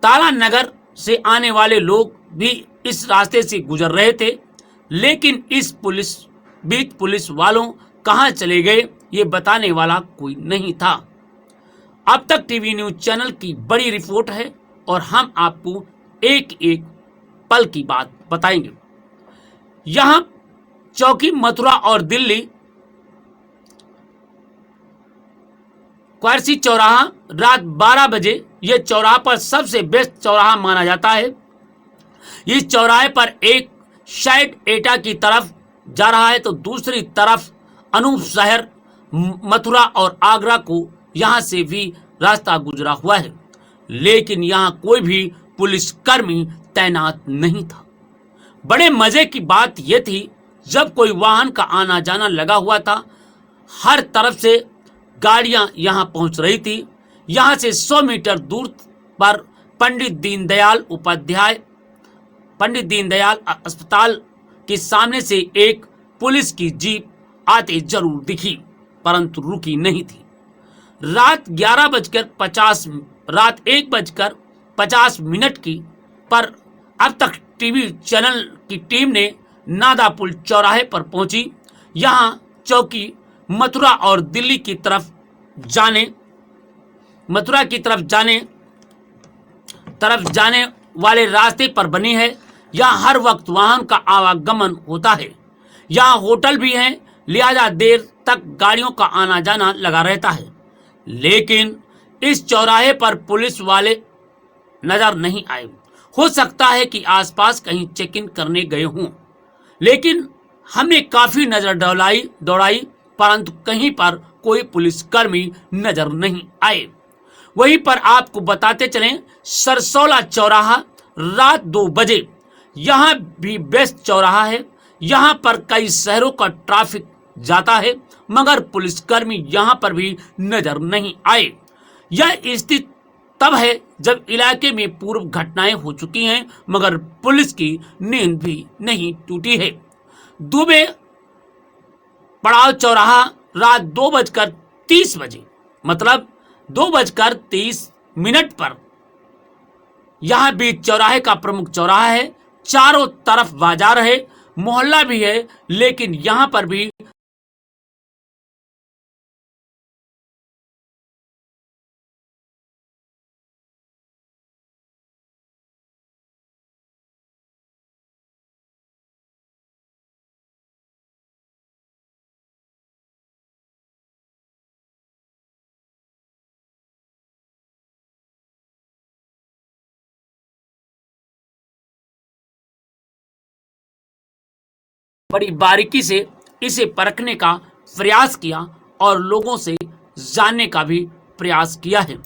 S1: ताला नगर से आने वाले लोग भी इस रास्ते से गुजर रहे थे। लेकिन इस पुलिस वालों कहां चले गए ये बताने वाला कोई नहीं था। अब तक टीवी न्यूज चैनल की बड़ी रिपोर्ट है और हम आपको एक एक पल की बात बताएंगे। यहां चौकी मथुरा और दिल्ली क्वारसी चौराहा रात 12 बजे यह चौराहा पर सबसे बेस्ट चौराहा माना जाता है। इस चौराहे पर एक साइड एटा की तरफ जा रहा है तो दूसरी तरफ अनूप शहर मथुरा और आगरा को यहां से भी रास्ता गुजरा हुआ है, लेकिन यहां कोई भी पुलिसकर्मी तैनात नहीं था। बड़े मजे की बात यह थी, जब कोई वाहन का आना जाना लगा हुआ था, हर तरफ से गाड़ियां यहां पहुंच रही थी। यहां से 100 मीटर दूर पर पंडित दीनदयाल अस्पताल के सामने से एक पुलिस की जीप आते जरूर दिखी, परंतु रुकी नहीं थी। रात 1:50 की पर अब तक टीवी चैनल की टीम ने नादापुल चौराहे पर पहुंची। यहां चौकी मथुरा और दिल्ली की तरफ जाने वाले रास्ते पर बनी है। यहाँ हर वक्त वाहन का आवागमन होता है। यहाँ होटल भी हैं, लिहाजा देर तक गाड़ियों का आना जाना लगा रहता है। लेकिन इस चौराहे पर पुलिस वाले नजर नहीं आए। हो सकता है कि आसपास कहीं चेक इन करने गए हों, लेकिन हमने काफी नजर दौड़ाई परंतु कहीं पर कोई पुलिसकर्मी नजर नहीं आए। वहीं पर आपको बताते चलें, सरसौला चौराहा रात 2 बजे यहां भी बेस्ट चौराहा है। यहां पर कई शहरों का ट्रैफिक जाता है, मगर पुलिसकर्मी यहां पर भी नजर नहीं आए। यह स्थिति तब है जब इलाके में पूर्व घटनाएं हो चुकी हैं, मगर पुलिस की नींद भी नहीं टूटी है। दुबे पड़ाव चौराहा रात 2:30 बजे मतलब 2:30 पर यहां भी चौराहे का प्रमुख चौराहा है। चारों तरफ बाजार है, मोहल्ला भी है, लेकिन यहां पर भी बड़ी बारीकी से इसे परखने का प्रयास किया और लोगों से जानने का भी प्रयास किया है।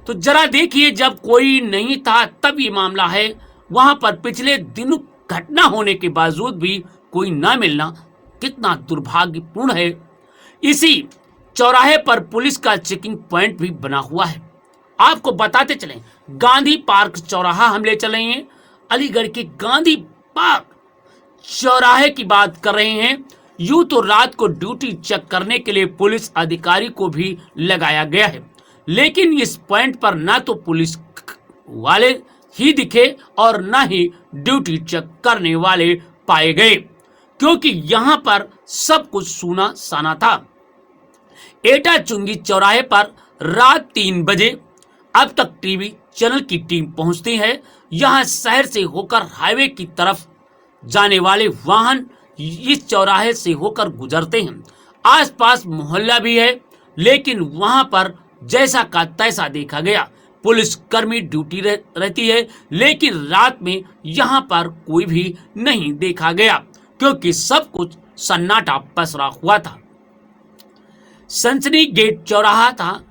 S1: तो जरा देखिए, जब कोई नहीं था तब ये मामला है। वहां पर पिछले दिनों घटना होने के बावजूद भी कोई ना मिलना कितना दुर्भाग्यपूर्ण है। इसी चौराहे पर पुलिस का चेकिंग पॉइंट भी बना हुआ है। आपको बताते चलें, गांधी पार्क चौराहा हम ले चले हैं। अलीगढ़ के गांधी पार्क चौराहे की बात कर रहे हैं। यूं तो रात को ड्यूटी चेक करने के लिए पुलिस अधिकारी को भी लगाया गया है, लेकिन इस पॉइंट पर ना तो पुलिस वाले ही दिखे और ना ही ड्यूटी चेक करने वाले पाए गए, क्योंकि यहां पर सब कुछ सूना साना था। एटा चुंगी चौराहे पर रात 3 बजे अब तक टीवी चैनल की टीम पहुंचती है। यहां शहर से होकर हाईवे की तरफ जाने वाले वाहन इस चौराहे से होकर गुजरते हैं। आसपास मोहल्ला भी है, लेकिन वहां पर जैसा का तैसा देखा गया। पुलिसकर्मी ड्यूटी रहती है, लेकिन रात में यहां पर कोई भी नहीं देखा गया, क्योंकि सब कुछ सन्नाटा पसरा हुआ था। सनसनी गेट चौराहा था।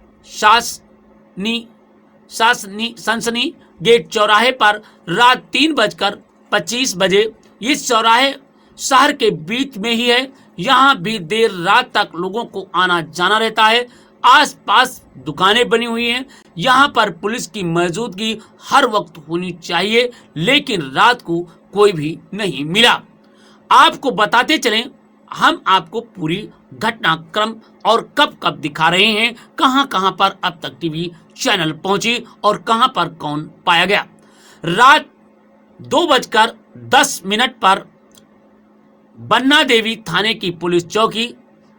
S1: सनसनी गेट चौराहे पर रात 3:25 बजे। इस चौराहे शहर के बीच में ही है। यहाँ भी देर रात तक लोगों को आना जाना रहता है। आसपास दुकानें बनी हुई हैं। यहाँ पर पुलिस की मौजूदगी हर वक्त होनी चाहिए, लेकिन रात को कोई भी नहीं मिला। आपको बताते चलें, हम आपको पूरी घटनाक्रम और कब कब दिखा रहे हैं, कहां कहां पर अब तक टीवी चैनल पहुंची और कहां पर कौन पाया गया। रात 2:10 पर बन्ना देवी थाने की पुलिस चौकी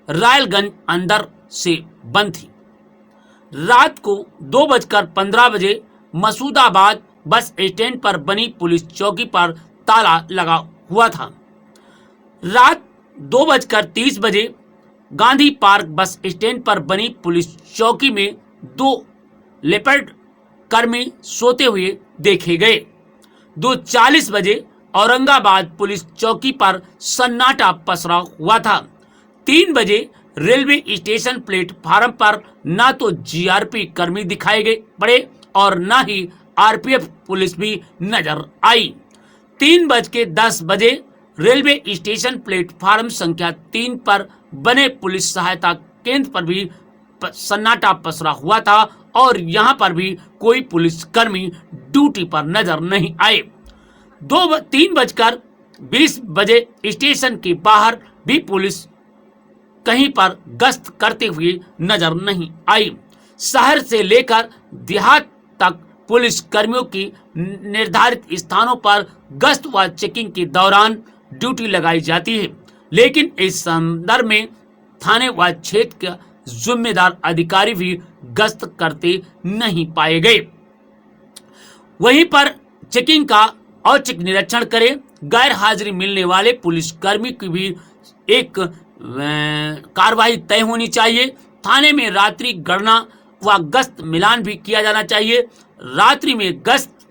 S1: रायलगंज अंदर से बंद थी। रात को 2:15 बजे मसूदाबाद बस स्टैंड पर बनी पुलिस चौकी पर ताला लगा हुआ था। रात 2:30 बजे गांधी पार्क बस स्टैंड पर बनी पुलिस चौकी में 2 लेपर्ड कर्मी सोते हुए देखे गए। 2:40 बजे औरंगाबाद पुलिस चौकी पर सन्नाटा पसरा हुआ था। 3 बजे रेलवे स्टेशन प्लेटफार्म पर ना तो जीआरपी कर्मी दिखाए गए पड़े और ना ही आरपीएफ पुलिस भी नजर आई। 3:10 बजे रेलवे स्टेशन प्लेटफार्म संख्या 3 पर बने पुलिस सहायता केंद्र पर भी सन्नाटा पसरा हुआ था और यहां पर भी कोई पुलिसकर्मी ड्यूटी पर नजर नहीं आए। 3:20 बजे स्टेशन के बाहर भी पुलिस कहीं पर गश्त करते हुए नजर नहीं आई। शहर से लेकर देहात तक पुलिस कर्मियों की निर्धारित स्थानों पर गश्त व चेकिंग के दौरान ड्यूटी लगाई जाती है, लेकिन इस संदर्भ में थाने व क्षेत्र के जिम्मेदार अधिकारी भी गश्त करते नहीं पाए गए। वहीं पर चेकिंग का औचक निरीक्षण करें। गैर हाजिरी मिलने वाले पुलिसकर्मी की भी एक कार्रवाई तय होनी चाहिए। थाने में रात्रि गणना व गश्त मिलान भी किया जाना चाहिए। रात्रि में गश्त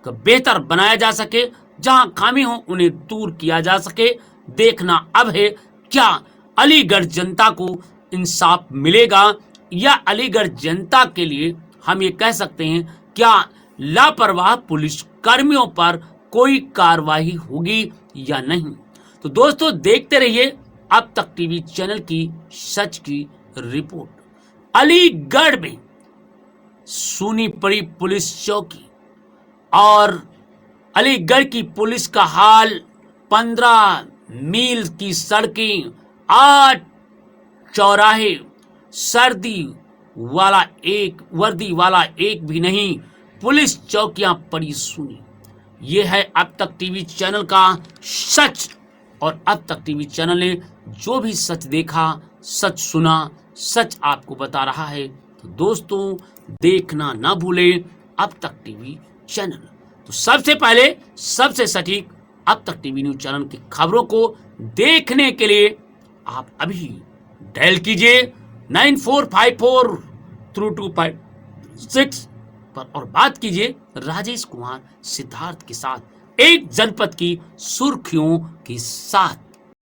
S1: को बेहतर बनाया जा सके, जहां खामी हो उन्हें दूर किया जा सके। देखना अब है क्या अलीगढ़ जनता को इंसाफ मिलेगा या अलीगढ़ जनता के लिए हम ये कह सकते हैं क्या लापरवाह पुलिस कर्मियों पर कोई कार्रवाई होगी या नहीं। तो दोस्तों देखते रहिए अब तक टीवी चैनल की सच की रिपोर्ट। अलीगढ़ में सुनी पड़ी पुलिस चौकी और अलीगढ़ की पुलिस का हाल 15 मील की सड़कें, 8 चौराहे, वर्दी वाला एक भी नहीं, पुलिस चौकियां पड़ी सुनी। ये है अब तक टीवी चैनल का सच और अब तक टीवी चैनल ने जो भी सच देखा, सच सुना, सच आपको बता रहा है। तो दोस्तों देखना ना भूलें अब तक टीवी चैनल। तो सबसे पहले सबसे सटीक अब तक टीवी न्यूज चैनल की खबरों को देखने के लिए आप अभी डायल कीजिए 9454-256 पर और बात कीजिए राजेश कुमार सिद्धार्थ के साथ, एक जनपद की सुर्खियों के साथ।